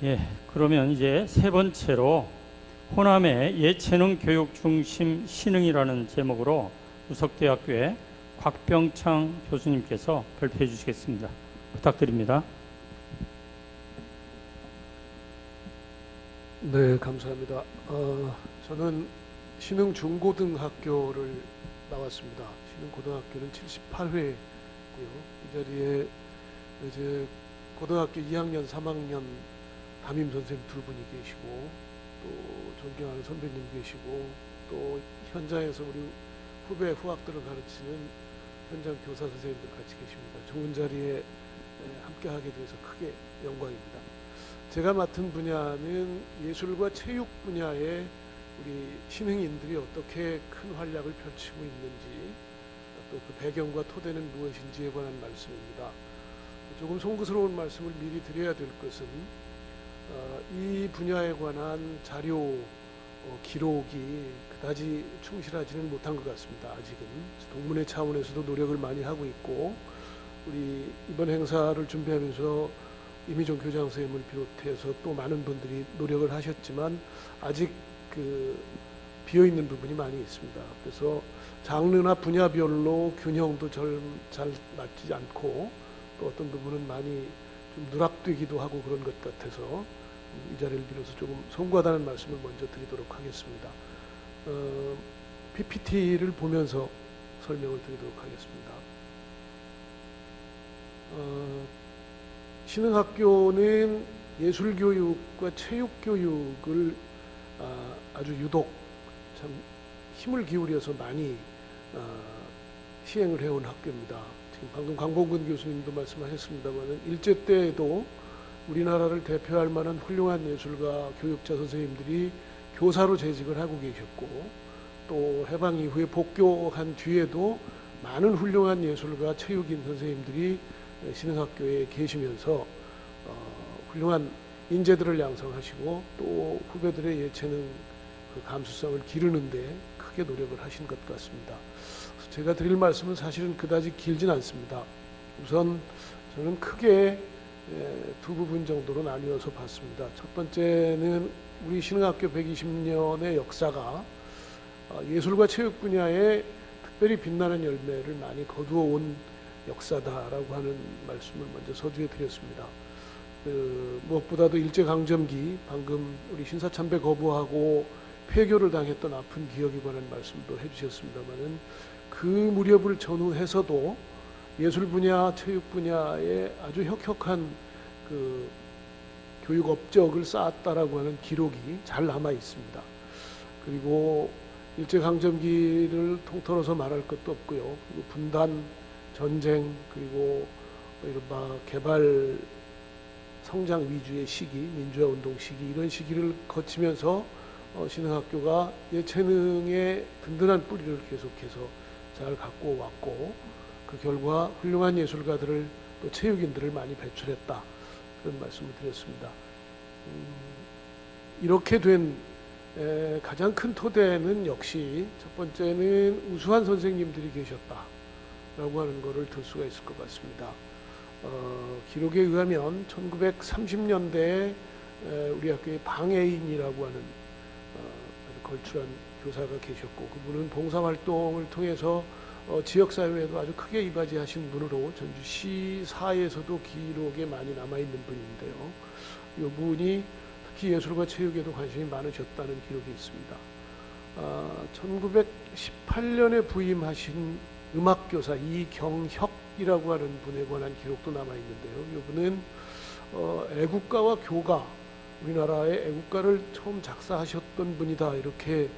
예, 그러면 이제 세 번째로 호남의 예체능 교육 중심 신흥이라는 제목으로 우석대학교의 곽병창 교수님께서 발표해 주시겠습니다. 부탁드립니다. 네, 감사합니다. 저는 신흥중고등학교를 나왔습니다. 신흥고등학교는 78회고요. 이 자리에 이제 고등학교 2학년, 3학년 담임 선생님 두 분이 계시고, 또 존경하는 선배님 계시고, 또 현장에서 우리 후배 후학들을 가르치는 현장 교사 선생님들 같이 계십니다. 좋은 자리에 함께 하게 돼서 크게 영광입니다. 제가 맡은 분야는 예술과 체육 분야에 우리 신흥인들이 어떻게 큰 활약을 펼치고 있는지, 또 그 배경과 토대는 무엇인지에 관한 말씀입니다. 조금 송구스러운 말씀을 미리 드려야 될 것은 이 분야에 관한 자료 기록이 그다지 충실하지는 못한 것 같습니다. 아직은 동문회 차원에서도 노력을 많이 하고 있고, 우리 이번 행사를 준비하면서 이미정 교장 선생님을 비롯해서 또 많은 분들이 노력을 하셨지만 아직 비어있는 부분이 많이 있습니다. 그래서 장르나 분야별로 균형도 잘 맞지 않고, 또 어떤 부분은 많이 좀 누락되기도 하고 그런 것 같아서 이 자리를 빌어서 조금 송구하다는 말씀을 먼저 드리도록 하겠습니다. PPT를 보면서 설명을 드리도록 하겠습니다. 신흥학교는 예술교육과 체육교육을 아주 유독 참 힘을 기울여서 많이 시행을 해온 학교입니다. 지금 방금 강봉근 교수님도 말씀하셨습니다만, 일제 때에도 우리나라를 대표할 만한 훌륭한 예술가 교육자 선생님들이 교사로 재직을 하고 계셨고, 또 해방 이후에 복교한 뒤에도 많은 훌륭한 예술가 체육인 선생님들이 신흥학교에 계시면서 훌륭한 인재들을 양성하시고, 또 후배들의 예체능 감수성을 기르는데 크게 노력을 하신 것 같습니다. 제가 드릴 말씀은 사실은 그다지 길진 않습니다. 우선 저는 크게 두 부분 정도로 나뉘어서 봤습니다. 첫 번째는 우리 신흥학교 120년의 역사가 예술과 체육 분야에 특별히 빛나는 열매를 많이 거두어온 역사다라고 하는 말씀을 먼저 서두에 드렸습니다. 무엇보다도 일제강점기, 방금 우리 신사참배 거부하고 폐교를 당했던 아픈 기억에 관한 말씀도 해주셨습니다만은, 그 무렵을 전후해서도 예술 분야, 체육 분야에 아주 혁혁한 교육 업적을 쌓았다라고 하는 기록이 잘 남아 있습니다. 그리고 일제강점기를 통틀어서 말할 것도 없고요. 그리고 분단, 전쟁, 그리고 이른바 개발 성장 위주의 시기, 민주화 운동 시기, 이런 시기를 거치면서 신흥학교가 예체능의 든든한 뿌리를 계속해서 잘 갖고 왔고, 그 결과 훌륭한 예술가들을, 또 체육인들을 많이 배출했다, 그런 말씀을 드렸습니다. 이렇게 된 가장 큰 토대는 역시 첫 번째는 우수한 선생님들이 계셨다라고 하는 것을 들 수가 있을 것 같습니다. 기록에 의하면 1930년대에 우리 학교에 방해인이라고 하는 아주 걸출한 교사가 계셨고, 그분은 봉사활동을 통해서 지역사회에도 아주 크게 이바지하신 분으로 전주시사에서도 기록에 많이 남아있는 분인데요. 이분이 특히 예술과 체육에도 관심이 많으셨다는 기록이 있습니다. 1918년에 부임하신 음악교사 이경혁이라고 하는 분에 관한 기록도 남아있는데요. 이분은 애국가와 교가, 우리나라의 애국가를 처음 작사하셨던 분이다, 이렇게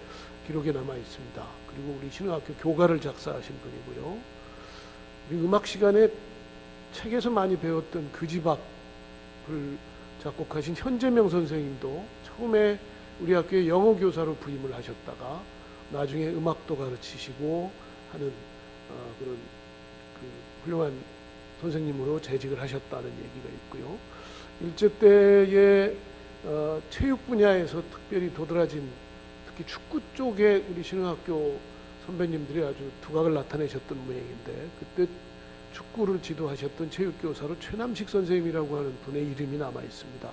기록에 남아 있습니다. 그리고 우리 신흥학교 교가를 작사하신 분이고요. 우리 음악 시간에 책에서 많이 배웠던 그지박을 작곡하신 현재명 선생님도 처음에 우리 학교에 영어 교사로 부임을 하셨다가 나중에 음악도 가르치시고 하는 그런 훌륭한 선생님으로 재직을 하셨다는 얘기가 있고요. 일제 때의 체육 분야에서 특별히 도드라진, 특히 축구 쪽에 우리 신흥학교 선배님들이 아주 두각을 나타내셨던 모양인데, 그때 축구를 지도하셨던 체육교사로 최남식 선생님이라고 하는 분의 이름이 남아 있습니다.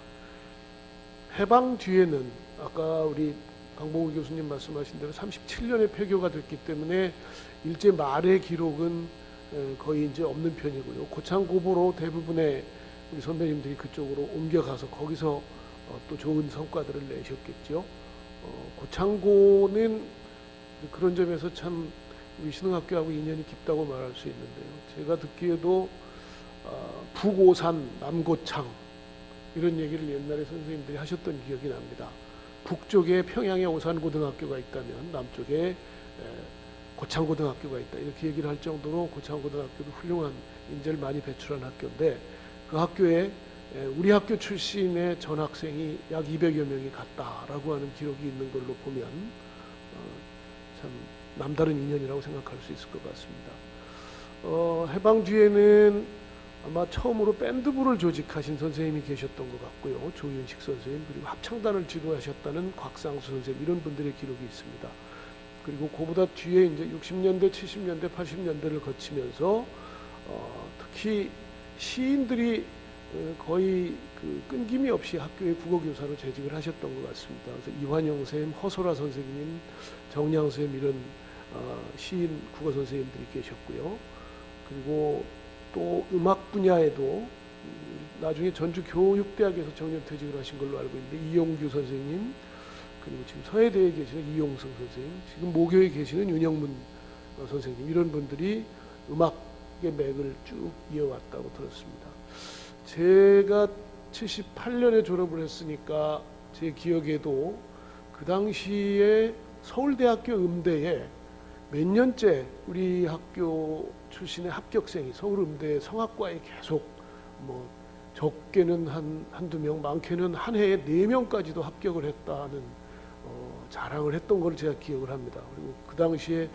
해방 뒤에는 아까 우리 강봉우 교수님 말씀하신 대로 37년에 폐교가 됐기 때문에 일제 말의 기록은 거의 이제 없는 편이고요. 고창고보로 대부분의 우리 선배님들이 그쪽으로 옮겨가서 거기서 또 좋은 성과들을 내셨겠죠. 고창고는 그런 점에서 참 우리 신흥학교하고 인연이 깊다고 말할 수 있는데요. 제가 듣기에도 북오산, 남고창 이런 얘기를 옛날에 선생님들이 하셨던 기억이 납니다. 북쪽에 평양에 오산고등학교가 있다면 남쪽에 고창고등학교가 있다, 이렇게 얘기를 할 정도로 고창고등학교도 훌륭한 인재를 많이 배출한 학교인데, 그 학교에 우리 학교 출신의 전학생이 약 200여 명이 갔다라고 하는 기록이 있는 걸로 보면 참 남다른 인연이라고 생각할 수 있을 것 같습니다. 해방 뒤에는 아마 처음으로 밴드부를 조직하신 선생님이 계셨던 것 같고요. 조윤식 선생님, 그리고 합창단을 지도하셨다는 곽상수 선생님, 이런 분들의 기록이 있습니다. 그리고 그보다 뒤에 이제 60년대, 70년대, 80년대를 거치면서 특히 시인들이 거의 그 끊김이 없이 학교의 국어교사로 재직을 하셨던 것 같습니다. 그래서 이환영 선생님, 허소라 선생님, 정량 선생님, 이런 시인 국어 선생님들이 계셨고요. 그리고 또 음악 분야에도 나중에 전주교육대학에서 정년퇴직을 하신 걸로 알고 있는데 이용규 선생님, 그리고 지금 서해대에 계시는 이용승 선생님, 지금 모교에 계시는 윤영문 선생님, 이런 분들이 음악의 맥을 쭉 이어왔다고 들었습니다. 제가 78년에 졸업을 했으니까 제 기억에도 그 당시에 서울대학교 음대에 몇 년째 우리 학교 출신의 합격생이 서울음대 성악과에 계속 뭐 적게는 한두 명, 많게는 한 해에 4명까지도 합격을 했다는 자랑을 했던 걸 제가 기억을 합니다. 그리고 그 당시에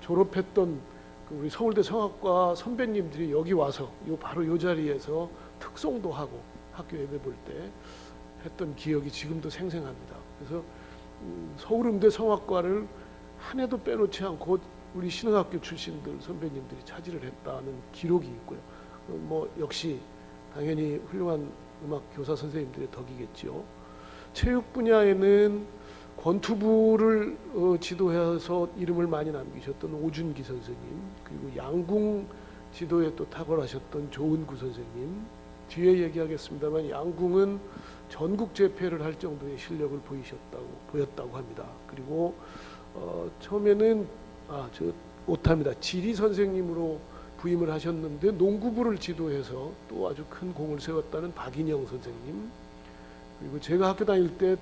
졸업했던 그 우리 서울대 성악과 선배님들이 여기 와서 바로 이 자리에서 특송도 하고 학교 예배 볼 때 했던 기억이 지금도 생생합니다. 그래서 서울음대 성악과를 한 해도 빼놓지 않고 우리 신흥학교 출신들 선배님들이 차지를 했다는 기록이 있고요. 뭐 역시 당연히 훌륭한 음악 교사 선생님들의 덕이겠죠. 체육 분야에는 권투부를 지도해서 이름을 많이 남기셨던 오준기 선생님, 그리고 양궁 지도에 또 탁월하셨던 조은구 선생님, 뒤에 얘기하겠습니다만 양궁은 전국 재패를 할 정도의 실력을 보였다고 합니다. 그리고 처음에는 오타입니다. 지리 선생님으로 부임을 하셨는데 농구부를 지도해서 또 아주 큰 공을 세웠다는 박인영 선생님, 그리고 제가 학교 다닐 때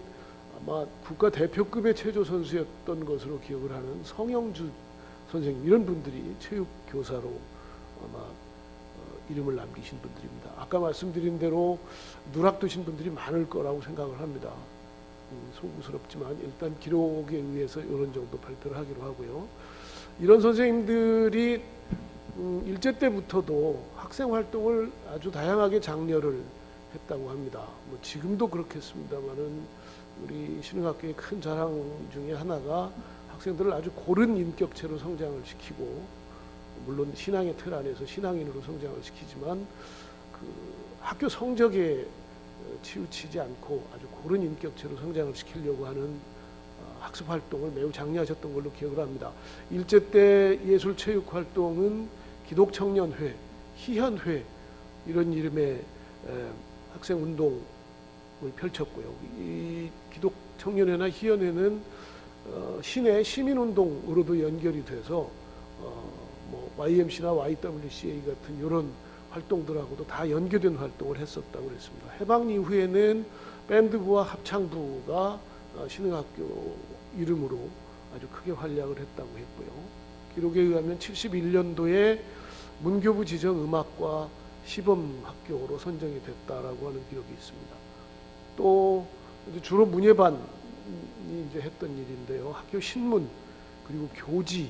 아마 국가 대표급의 체조 선수였던 것으로 기억을 하는 성영주 선생님, 이런 분들이 체육 교사로 아마 이름을 남기신 분들입니다. 아까 말씀드린 대로 누락되신 분들이 많을 거라고 생각을 합니다. 소구스럽지만 일단 기록에 의해서 이런 정도 발표를 하기로 하고요. 이런 선생님들이 일제 때부터도 학생 활동을 아주 다양하게 장려를 했다고 합니다. 뭐 지금도 그렇겠습니다만은 우리 신흥학교의 큰 자랑 중에 하나가 학생들을 아주 고른 인격체로 성장을 시키고, 물론 신앙의 틀 안에서 신앙인으로 성장을 시키지만 그 학교 성적에 치우치지 않고 아주 고른 인격체로 성장을 시키려고 하는 학습 활동을 매우 장려하셨던 걸로 기억을 합니다. 일제 때 예술 체육 활동은 기독청년회, 희현회, 이런 이름의 학생 운동을 펼쳤고요. 이 기독청년회나 희현회는 시내 시민운동으로도 연결이 돼서 뭐 YMC나 YWCA 같은 이런 활동들하고도 다 연계된 활동을 했었다고 그랬습니다. 해방 이후에는 밴드부와 합창부가 신흥학교 이름으로 아주 크게 활약을 했다고 했고요. 기록에 의하면 71년도에 문교부 지정 음악과 시범학교로 선정이 됐다라고 하는 기록이 있습니다. 또 주로 문예반이 이제 했던 일인데요. 학교 신문 그리고 교지,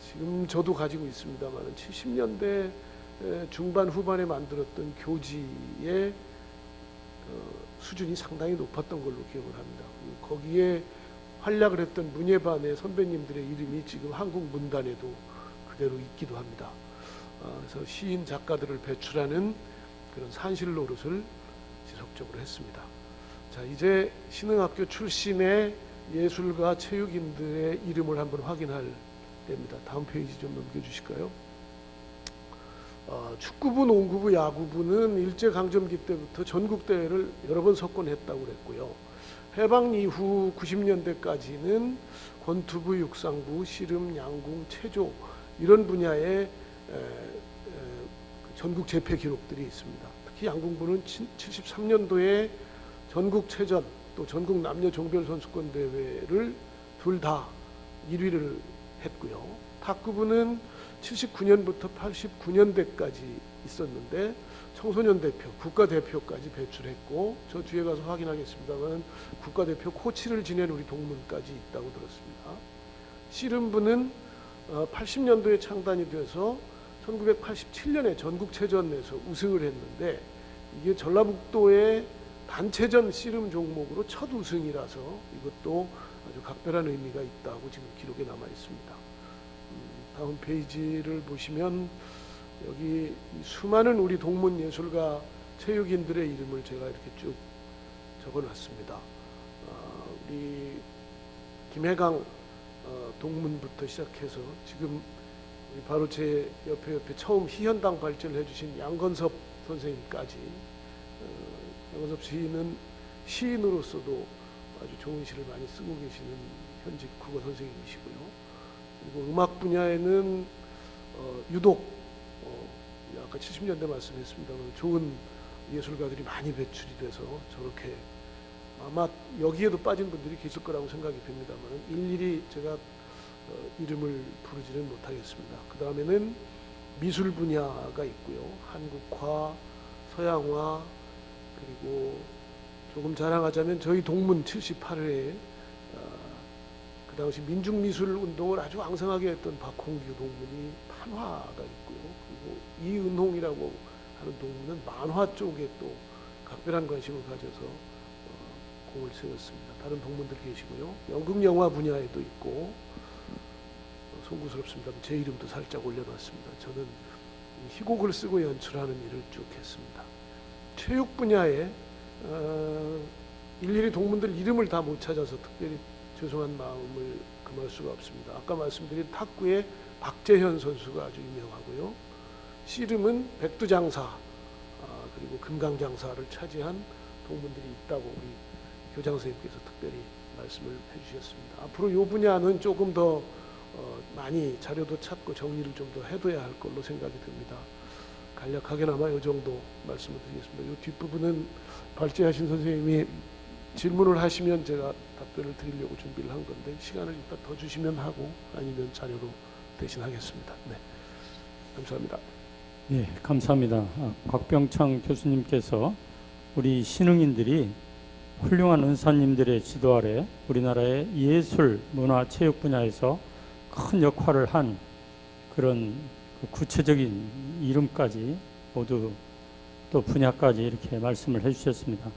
지금 저도 가지고 있습니다만 70년대 중반 후반에 만들었던 교지의 수준이 상당히 높았던 걸로 기억을 합니다. 거기에 활약을 했던 문예반의 선배님들의 이름이 지금 한국 문단에도 그대로 있기도 합니다. 그래서 시인 작가들을 배출하는 그런 산실 노릇을 지속적으로 했습니다. 자, 이제 신흥학교 출신의 예술가 체육인들의 이름을 한번 확인할 때입니다. 다음 페이지 좀 넘겨주실까요? 축구부, 농구부, 야구부는 일제강점기 때부터 전국대회를 여러 번 석권했다고 그랬고요. 해방 이후 90년대까지는 권투부, 육상부, 씨름, 양궁, 체조 이런 분야의 전국 재패 기록들이 있습니다. 특히 양궁부는 73년도에 전국체전 또 전국 남녀 종별 선수권 대회를 둘 다 1위를 했고요. 탁구부는 79년부터 89년대까지 있었는데 청소년 대표, 국가대표까지 배출했고 저 뒤에 가서 확인하겠습니다만 국가대표 코치를 지낸 우리 동문까지 있다고 들었습니다. 씨름부는 80년도에 창단이 돼서 1987년에 전국체전에서 우승을 했는데 이게 전라북도의 단체전 씨름 종목으로 첫 우승이라서 이것도 아주 각별한 의미가 있다고 지금 기록에 남아 있습니다. 다음 페이지를 보시면 여기 수많은 우리 동문 예술가 체육인들의 이름을 제가 이렇게 쭉 적어놨습니다. 우리 김해강 동문부터 시작해서 지금 바로 제 옆에 처음 희현당 발제를 해주신 양건섭 선생님까지 양건섭 시인은 시인으로서도 아주 좋은 시를 많이 쓰고 계시는 현직 국어 선생님이시고요. 그리고 음악 분야에는 유독 아까 70년대 말씀했습니다만 좋은 예술가들이 많이 배출이 돼서 저렇게 아마 여기에도 빠진 분들이 계실 거라고 생각이 됩니다만 일일이 제가 이름을 부르지는 못하겠습니다. 그 다음에는 미술 분야가 있고요. 한국화, 서양화, 그리고 조금 자랑하자면 저희 동문 78회에 그 당시 민중미술 운동을 아주 왕성하게 했던 박홍규 동문이 판화가 있고요. 그리고 이은홍이라고 하는 동문은 만화 쪽에 또 각별한 관심을 가져서 공을 세웠습니다. 다른 동문들 계시고요. 연극 영화 분야에도 있고 송구스럽습니다. 제 이름도 살짝 올려놨습니다. 저는 희곡을 쓰고 연출하는 일을 쭉 했습니다. 체육 분야에 일일이 동문들 이름을 다 못 찾아서 특별히 죄송한 마음을 금할 수가 없습니다. 아까 말씀드린 탁구의 박재현 선수가 아주 유명하고요. 씨름은 백두장사 그리고 금강장사를 차지한 동문들이 있다고 우리 교장 선생님께서 특별히 말씀을 해주셨습니다. 앞으로 이 분야는 조금 더 많이 자료도 찾고 정리를 좀 더 해둬야 할 걸로 생각이 듭니다. 간략하게나마 이 정도 말씀을 드리겠습니다. 이 뒷부분은 발제하신 선생님이 질문을 하시면 제가 답변을 드리려고 준비를 한 건데 시간을 일단 더 주시면 하고 아니면 자료로 대신하겠습니다. 네, 감사합니다. 예, 감사합니다. 곽병창 교수님께서 우리 신흥인들이 훌륭한 은사님들의 지도 아래 우리나라의 예술, 문화, 체육 분야에서 큰 역할을 한 그런 구체적인 이름까지 모두 또 분야까지 이렇게 말씀을 해주셨습니다.